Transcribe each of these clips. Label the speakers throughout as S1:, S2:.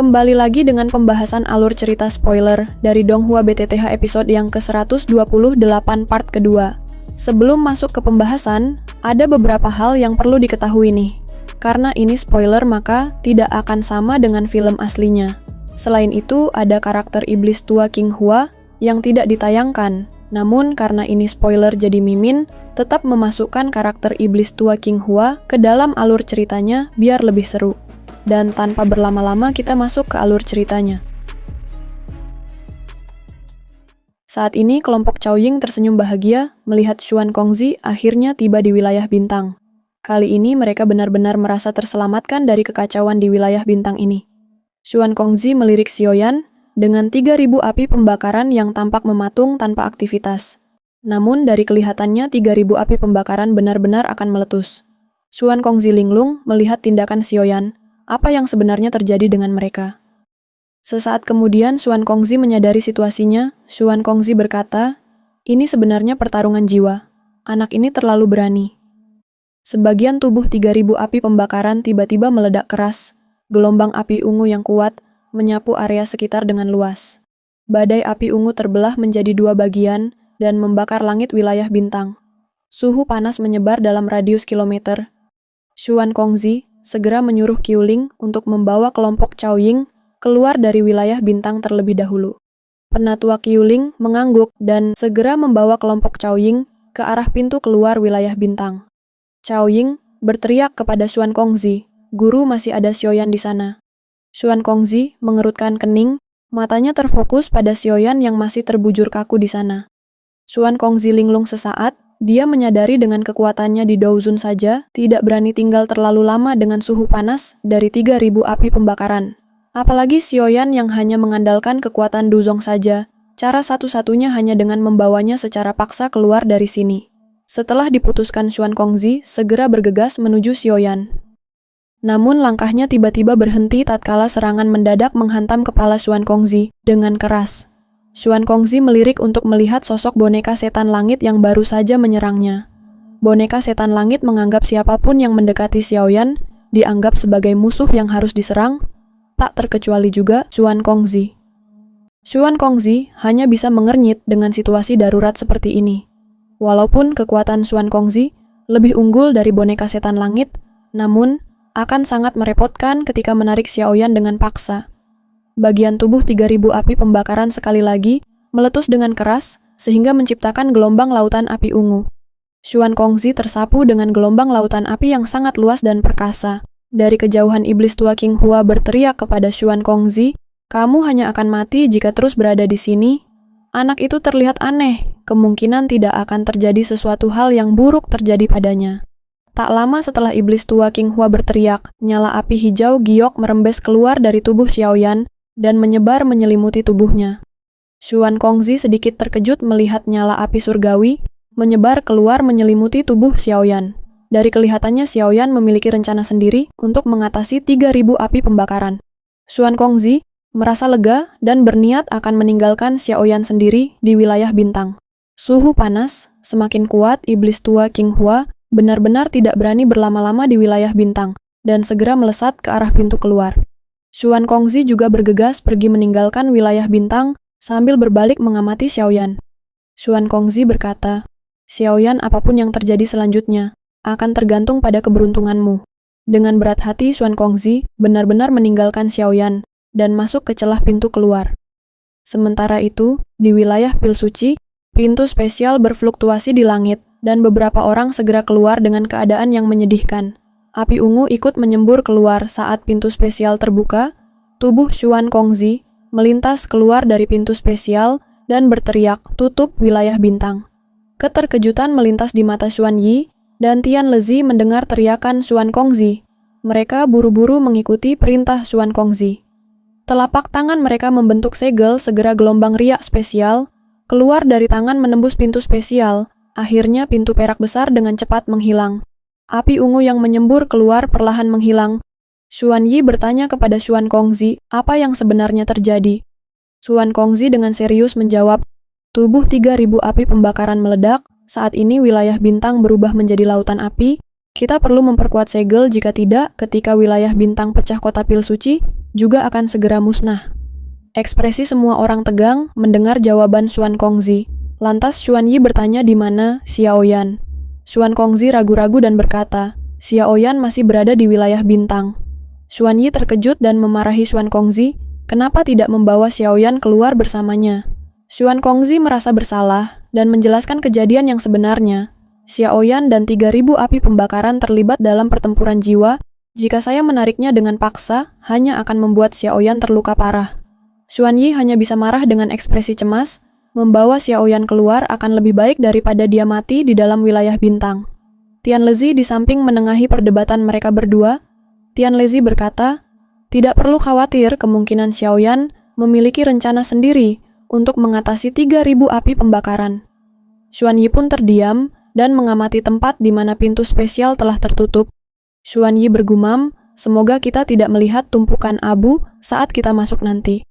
S1: Kembali lagi dengan pembahasan alur cerita spoiler dari Donghua BTTH episode yang ke-128 part kedua. Sebelum masuk ke pembahasan, ada beberapa hal yang perlu diketahui nih. Karena ini spoiler maka tidak akan sama dengan film aslinya. Selain itu, ada karakter iblis tua King Hua yang tidak ditayangkan. Namun karena ini spoiler jadi Mimin, tetap memasukkan karakter iblis tua King Hua ke dalam alur ceritanya biar lebih seru. Dan tanpa berlama-lama kita masuk ke alur ceritanya. Saat ini kelompok Chaoying tersenyum bahagia melihat Xuan Kongzi akhirnya tiba di wilayah bintang. Kali ini mereka benar-benar merasa terselamatkan dari kekacauan di wilayah bintang ini. Xuan Kongzi melirik Xiaoyan dengan 3.000 api pembakaran yang tampak mematung tanpa aktivitas. Namun dari kelihatannya 3.000 api pembakaran benar-benar akan meletus. Xuan Kongzi linglung melihat tindakan Xiaoyan. Apa yang sebenarnya terjadi dengan mereka? Sesaat kemudian Xuan Kongzi menyadari situasinya. Xuan Kongzi berkata, ini sebenarnya pertarungan jiwa. Anak ini terlalu berani. Sebagian tubuh 3.000 api pembakaran tiba-tiba meledak keras. Gelombang api ungu yang kuat menyapu area sekitar dengan luas. Badai api ungu terbelah menjadi 2 bagian dan membakar langit wilayah bintang. Suhu panas menyebar dalam radius kilometer. Xuan Kongzi segera menyuruh Qiuling untuk membawa kelompok Chaoying keluar dari wilayah bintang terlebih dahulu. Penatua Qiuling mengangguk dan segera membawa kelompok Chaoying ke arah pintu keluar wilayah bintang. Chaoying berteriak kepada Xuan Kongzi, guru masih ada Xiaoyan di sana. Xuan Kongzi mengerutkan kening, matanya terfokus pada Xiaoyan yang masih terbujur kaku di sana. Xuan Kongzi linglung sesaat. Dia menyadari dengan kekuatannya di Douzun saja, tidak berani tinggal terlalu lama dengan suhu panas dari 3.000 api pembakaran. Apalagi Xiaoyan yang hanya mengandalkan kekuatan Duzong saja, cara satu-satunya hanya dengan membawanya secara paksa keluar dari sini. Setelah diputuskan Xuan Kongzi, segera bergegas menuju Xiaoyan. Namun langkahnya tiba-tiba berhenti tatkala serangan mendadak menghantam kepala Xuan Kongzi dengan keras. Xuan Kongzi melirik untuk melihat sosok boneka setan langit yang baru saja menyerangnya. Boneka setan langit menganggap siapapun yang mendekati Xiaoyan dianggap sebagai musuh yang harus diserang, tak terkecuali juga Xuan Kongzi. Xuan Kongzi hanya bisa mengernyit dengan situasi darurat seperti ini. Walaupun kekuatan Xuan Kongzi lebih unggul dari boneka setan langit, namun akan sangat merepotkan ketika menarik Xiaoyan dengan paksa. Bagian tubuh 3.000 api pembakaran sekali lagi meletus dengan keras sehingga menciptakan gelombang lautan api ungu. Xuan Kongzi tersapu dengan gelombang lautan api yang sangat luas dan perkasa. Dari kejauhan iblis tua King Hua berteriak kepada Xuan Kongzi, "Kamu hanya akan mati jika terus berada di sini." Anak itu terlihat aneh, kemungkinan tidak akan terjadi sesuatu hal yang buruk terjadi padanya. Tak lama setelah iblis tua King Hua berteriak, nyala api hijau giok merembes keluar dari tubuh Xiaoyan dan menyebar menyelimuti tubuhnya. Xuan Kongzi sedikit terkejut melihat nyala api surgawi menyebar keluar menyelimuti tubuh Xiaoyan. Dari kelihatannya Xiaoyan memiliki rencana sendiri untuk mengatasi 3.000 api pembakaran. Xuan Kongzi merasa lega dan berniat akan meninggalkan Xiaoyan sendiri di wilayah bintang. Suhu panas semakin kuat, iblis tua King Hua benar-benar tidak berani berlama-lama di wilayah bintang dan segera melesat ke arah pintu keluar. Xuan Kongzi juga bergegas pergi meninggalkan wilayah bintang sambil berbalik mengamati Xiaoyan. Xuan Kongzi berkata, "Xiaoyan, apapun yang terjadi selanjutnya akan tergantung pada keberuntunganmu." Dengan berat hati, Xuan Kongzi benar-benar meninggalkan Xiaoyan dan masuk ke celah pintu keluar. Sementara itu, di wilayah pil suci, pintu spesial berfluktuasi di langit dan beberapa orang segera keluar dengan keadaan yang menyedihkan. Api ungu ikut menyembur keluar saat pintu spesial terbuka. Tubuh Xuan Kongzi melintas keluar dari pintu spesial dan berteriak, "Tutup wilayah bintang." Keterkejutan melintas di mata Xuan Yi dan Tian Lezi mendengar teriakan Xuan Kongzi. Mereka buru-buru mengikuti perintah Xuan Kongzi. Telapak tangan mereka membentuk segel, segera gelombang riak spesial keluar dari tangan menembus pintu spesial. Akhirnya pintu perak besar dengan cepat menghilang. Api ungu yang menyembur keluar perlahan menghilang. Xuan Yi bertanya kepada Xuan Kongzi apa yang sebenarnya terjadi. Xuan Kongzi dengan serius menjawab, "Tubuh 3.000 api pembakaran meledak, saat ini wilayah bintang berubah menjadi lautan api, Kita perlu memperkuat segel, jika tidak, ketika wilayah bintang pecah kota pil suci, juga akan segera musnah. Ekspresi semua orang tegang mendengar jawaban Xuan Kongzi. Lantas Xuan Yi bertanya di mana Xiaoyan. Xuan Kongzi ragu-ragu dan berkata, Xiaoyan masih berada di wilayah bintang. Xuan Yi terkejut dan memarahi Xuan Kongzi, kenapa tidak membawa Xiaoyan keluar bersamanya. Xuan Kongzi merasa bersalah dan menjelaskan kejadian yang sebenarnya. Xiaoyan dan 3.000 api pembakaran terlibat dalam pertempuran jiwa. Jika saya menariknya dengan paksa, hanya akan membuat Xiaoyan terluka parah. Xuan Yi hanya bisa marah dengan ekspresi cemas. Membawa Xiaoyan keluar akan lebih baik daripada dia mati di dalam wilayah bintang. Tian Lezi di samping menengahi perdebatan mereka berdua. Tian Lezi berkata, tidak perlu khawatir kemungkinan Xiaoyan memiliki rencana sendiri untuk mengatasi 3.000 api pembakaran. Xuan Yi pun terdiam dan mengamati tempat di mana pintu spesial telah tertutup. Xuan Yi bergumam, semoga kita tidak melihat tumpukan abu saat kita masuk nanti.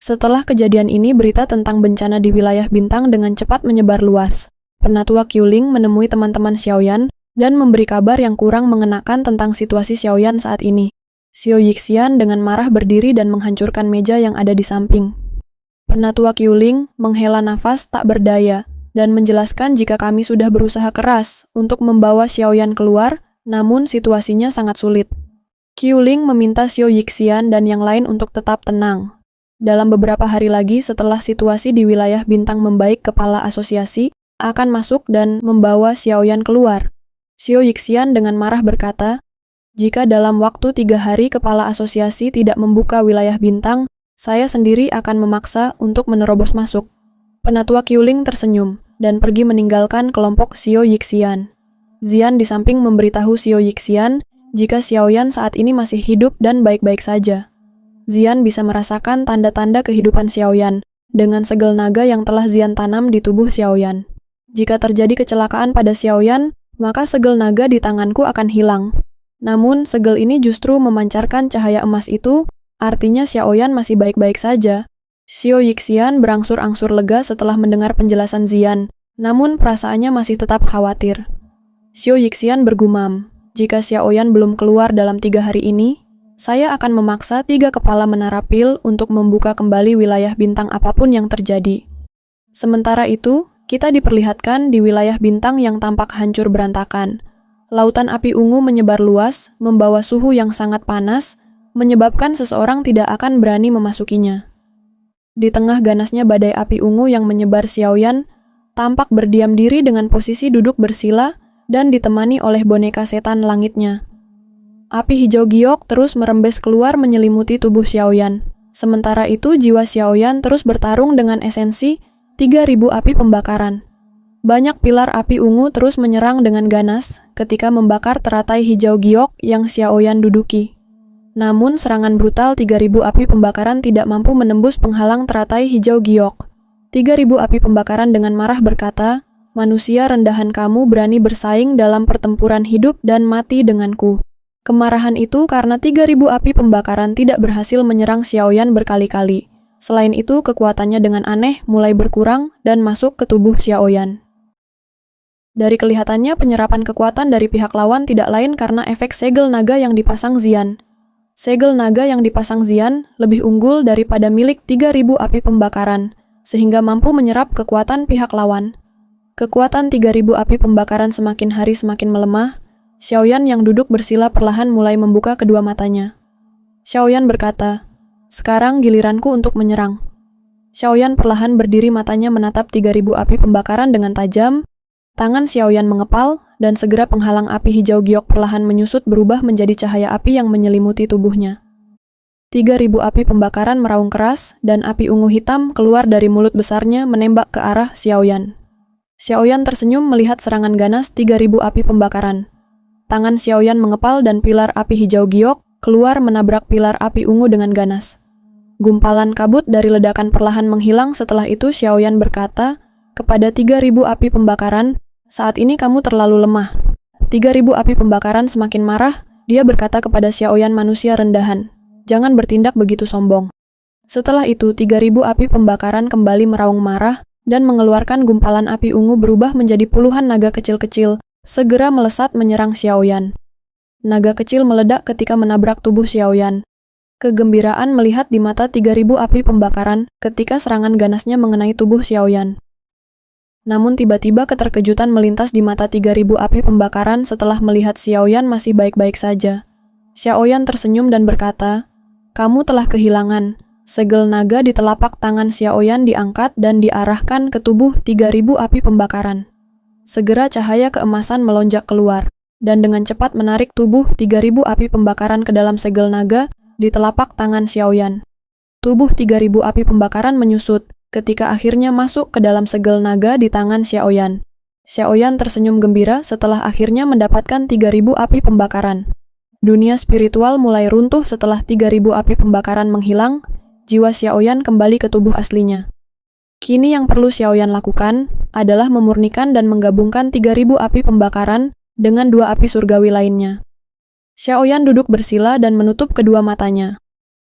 S1: Setelah kejadian ini, berita tentang bencana di wilayah bintang dengan cepat menyebar luas. Penatua Qiuling menemui teman-teman Xiaoyan dan memberi kabar yang kurang mengenakan tentang situasi Xiaoyan saat ini. Xiao Yixian dengan marah berdiri dan menghancurkan meja yang ada di samping. Penatua Qiuling menghela nafas tak berdaya dan menjelaskan jika kami sudah berusaha keras untuk membawa Xiaoyan keluar, namun situasinya sangat sulit. Qiuling meminta Xiao Yixian dan yang lain untuk tetap tenang. Dalam beberapa hari lagi setelah situasi di wilayah bintang membaik, kepala asosiasi akan masuk dan membawa Xiaoyan keluar. Xiao Yixian dengan marah berkata, jika dalam waktu 3 hari kepala asosiasi tidak membuka wilayah bintang, saya sendiri akan memaksa untuk menerobos masuk. Penatua Qiuling tersenyum dan pergi meninggalkan kelompok Xiao Yixian. Zian di samping memberitahu Xiao Yixian jika Xiaoyan saat ini masih hidup dan baik-baik saja. Zian bisa merasakan tanda-tanda kehidupan Xiaoyan dengan segel naga yang telah Zian tanam di tubuh Xiaoyan. Jika terjadi kecelakaan pada Xiaoyan, maka segel naga di tanganku akan hilang. Namun, segel ini justru memancarkan cahaya emas itu, artinya Xiaoyan masih baik-baik saja. Xiao Yixian berangsur-angsur lega setelah mendengar penjelasan Zian, namun perasaannya masih tetap khawatir. Xiao Yixian bergumam, jika Xiaoyan belum keluar dalam 3 hari ini, saya akan memaksa 3 kepala menara pil untuk membuka kembali wilayah bintang apapun yang terjadi. Sementara itu, kita diperlihatkan di wilayah bintang yang tampak hancur berantakan. Lautan api ungu menyebar luas, membawa suhu yang sangat panas, menyebabkan seseorang tidak akan berani memasukinya. Di tengah ganasnya badai api ungu yang menyebar, Xiaoyan tampak berdiam diri dengan posisi duduk bersila dan ditemani oleh boneka setan langitnya. Api hijau giok terus merembes keluar menyelimuti tubuh Xiaoyan. Sementara itu jiwa Xiaoyan terus bertarung dengan esensi 3.000 api pembakaran. Banyak pilar api ungu terus menyerang dengan ganas ketika membakar teratai hijau giok yang Xiaoyan duduki. Namun serangan brutal 3.000 api pembakaran tidak mampu menembus penghalang teratai hijau giok. 3.000 api pembakaran dengan marah berkata, manusia rendahan kamu berani bersaing dalam pertempuran hidup dan mati denganku. Kemarahan itu karena 3.000 api pembakaran tidak berhasil menyerang Xiaoyan berkali-kali. Selain itu, kekuatannya dengan aneh mulai berkurang dan masuk ke tubuh Xiaoyan. Dari kelihatannya, penyerapan kekuatan dari pihak lawan tidak lain karena efek segel naga yang dipasang Zian. Segel naga yang dipasang Zian lebih unggul daripada milik 3.000 api pembakaran, sehingga mampu menyerap kekuatan pihak lawan. Kekuatan 3.000 api pembakaran semakin hari semakin melemah. Xiaoyan yang duduk bersila perlahan mulai membuka kedua matanya. Xiaoyan berkata, sekarang giliranku untuk menyerang. Xiaoyan perlahan berdiri, matanya menatap 3.000 api pembakaran dengan tajam. Tangan Xiaoyan mengepal, dan segera penghalang api hijau giok perlahan menyusut berubah menjadi cahaya api yang menyelimuti tubuhnya. 3.000 api pembakaran meraung keras, dan api ungu hitam keluar dari mulut besarnya menembak ke arah Xiaoyan. Xiaoyan tersenyum melihat serangan ganas 3.000 api pembakaran. Tangan Xiaoyan mengepal dan pilar api hijau giok keluar menabrak pilar api ungu dengan ganas. Gumpalan kabut dari ledakan perlahan menghilang. Setelah itu Xiaoyan berkata kepada 3.000 api pembakaran, saat ini kamu terlalu lemah. 3.000 api pembakaran semakin marah, dia berkata kepada Xiaoyan, manusia rendahan, jangan bertindak begitu sombong. Setelah itu 3.000 api pembakaran kembali meraung marah dan mengeluarkan gumpalan api ungu berubah menjadi puluhan naga kecil-kecil, segera melesat menyerang Xiaoyan. Naga kecil meledak ketika menabrak tubuh Xiaoyan. Kegembiraan melihat di mata 3.000 api pembakaran ketika serangan ganasnya mengenai tubuh Xiaoyan. Namun tiba-tiba keterkejutan melintas di mata 3.000 api pembakaran setelah melihat Xiaoyan masih baik-baik saja. Xiaoyan tersenyum dan berkata, "Kamu telah kehilangan." Segel naga di telapak tangan Xiaoyan diangkat dan diarahkan ke tubuh 3.000 api pembakaran. Segera cahaya keemasan melonjak keluar, dan dengan cepat menarik tubuh 3.000 api pembakaran ke dalam segel naga di telapak tangan Xiaoyan. Tubuh 3.000 api pembakaran menyusut ketika akhirnya masuk ke dalam segel naga di tangan Xiaoyan. Xiaoyan tersenyum gembira setelah akhirnya mendapatkan 3.000 api pembakaran. Dunia spiritual mulai runtuh setelah 3.000 api pembakaran menghilang, jiwa Xiaoyan kembali ke tubuh aslinya. Kini yang perlu Xiaoyan lakukan adalah memurnikan dan menggabungkan 3.000 api pembakaran dengan 2 api surgawi lainnya. Xiaoyan duduk bersila dan menutup kedua matanya.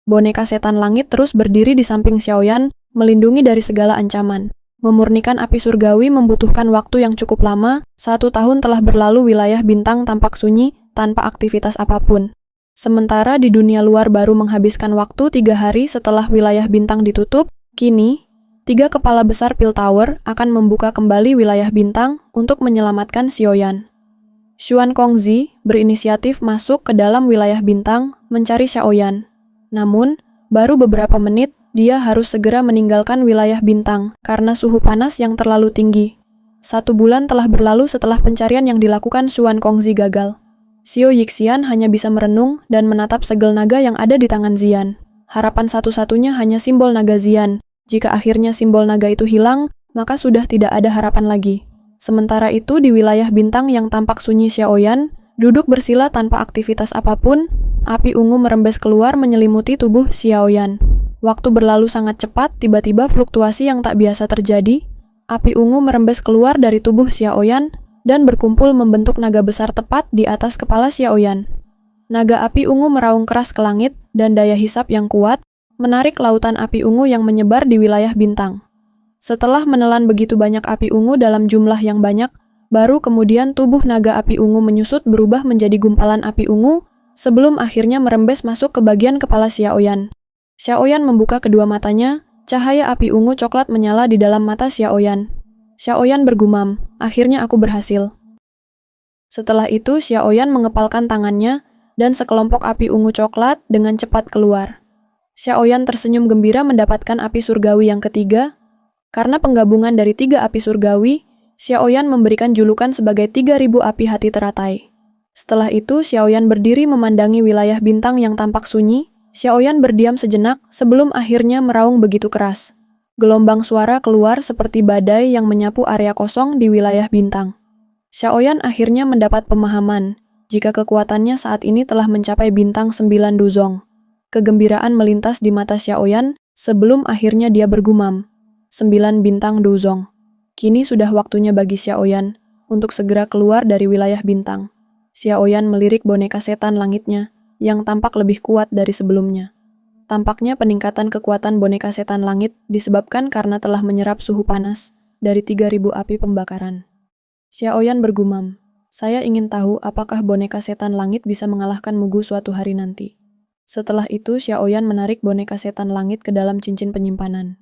S1: Boneka setan langit terus berdiri di samping Xiaoyan, melindungi dari segala ancaman. Memurnikan api surgawi membutuhkan waktu yang cukup lama, 1 tahun telah berlalu wilayah bintang tampak sunyi, tanpa aktivitas apapun. Sementara di dunia luar baru menghabiskan waktu 3 hari setelah wilayah bintang ditutup, kini, 3 kepala besar Pil Tower akan membuka kembali wilayah bintang untuk menyelamatkan Xiaoyan. Xuan Kongzi berinisiatif masuk ke dalam wilayah bintang mencari Xiaoyan. Namun, baru beberapa menit, dia harus segera meninggalkan wilayah bintang karena suhu panas yang terlalu tinggi. 1 bulan telah berlalu setelah pencarian yang dilakukan Xuan Kongzi gagal. Xiao Yixian hanya bisa merenung dan menatap segel naga yang ada di tangan Xian. Harapan satu-satunya hanya simbol naga Xian. Jika akhirnya simbol naga itu hilang, maka sudah tidak ada harapan lagi. Sementara itu di wilayah bintang yang tampak sunyi Xiaoyan, duduk bersila tanpa aktivitas apapun, api ungu merembes keluar menyelimuti tubuh Xiaoyan. Waktu berlalu sangat cepat, tiba-tiba fluktuasi yang tak biasa terjadi. Api ungu merembes keluar dari tubuh Xiaoyan dan berkumpul membentuk naga besar tepat di atas kepala Xiaoyan. Naga api ungu meraung keras ke langit dan daya hisap yang kuat menarik lautan api ungu yang menyebar di wilayah bintang. Setelah menelan begitu banyak api ungu dalam jumlah yang banyak, baru kemudian tubuh naga api ungu menyusut berubah menjadi gumpalan api ungu sebelum akhirnya merembes masuk ke bagian kepala Xiaoyan. Xiaoyan membuka kedua matanya, cahaya api ungu coklat menyala di dalam mata Xiaoyan. Xiaoyan bergumam, "Akhirnya aku berhasil." Setelah itu Xiaoyan mengepalkan tangannya dan sekelompok api ungu coklat dengan cepat keluar. Xiaoyan tersenyum gembira mendapatkan api surgawi yang ketiga. Karena penggabungan dari 3 api surgawi, Xiaoyan memberikan julukan sebagai 3.000 api hati teratai. Setelah itu, Xiaoyan berdiri memandangi wilayah bintang yang tampak sunyi. Xiaoyan berdiam sejenak sebelum akhirnya meraung begitu keras. Gelombang suara keluar seperti badai yang menyapu area kosong di wilayah bintang. Xiaoyan akhirnya mendapat pemahaman jika kekuatannya saat ini telah mencapai bintang 9 Duzong. Kegembiraan melintas di mata Xiaoyan sebelum akhirnya dia bergumam, 9 bintang Duzong. Kini sudah waktunya bagi Xiaoyan untuk segera keluar dari wilayah bintang. Xiaoyan melirik boneka setan langitnya yang tampak lebih kuat dari sebelumnya. Tampaknya peningkatan kekuatan boneka setan langit disebabkan karena telah menyerap suhu panas dari 3.000 api pembakaran. Xiaoyan bergumam, "Saya ingin tahu apakah boneka setan langit bisa mengalahkan Mugu suatu hari nanti." Setelah itu Xiaoyan menarik boneka setan langit ke dalam cincin penyimpanan.